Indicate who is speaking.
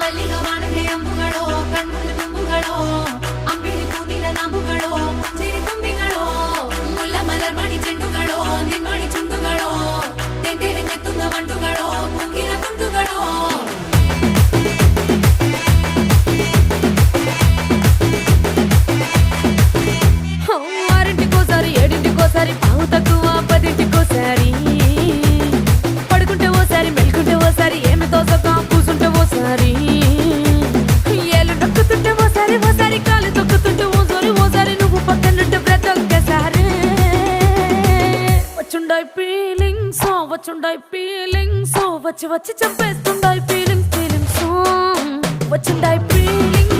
Speaker 1: ಮಲ್ಲಿಗ ವಾಣಗೆ ಅಂಬುಗಳೋ ಕಣ್ಣುಗಳು ತುಂಬುಗಳೋ ಅಂಬಿಳಿ ಕೂದಿನ ನಂಬುಗಳೋ ಮುಂಜಿರಿ ತುಂಬಿಗಳೋ ಮುಲ್ಲ ಮಲರ್ಮಣಿ ಚೆಂಡುಗಳೋ ನಿಮ್ಮಣಿ ಚುಂಡುಗಳೋ ತೆಂಡೆರೆ ಕೆತ್ತುಂಗ ಮಂಟುಗಳೋ ಕುಂಗಿನ ತುಂಡುಗಳೋ ఆరింటికోసారి ఏడింటికోసారి పావు తక్కువ పదింటికోసారి పడుకుంటే ఓసారి మెలుకుంటే ఓసారి ఏమి తోసక కూసుంటే ఓసారి ఏళ్ళు నొక్కుతుంటే ఓసారి ఓసారి కాలు తొక్కుతుంటే ఓసారి నువ్వు పక్కనుంటే బ్రతొక్కసారి వచ్చుండాయి ఫీలింగ్స్ వచ్చి వచ్చి చంపేస్తుండాయి ఫీలింగ్స్ వచ్చిండాయి ఫీలింగ్స్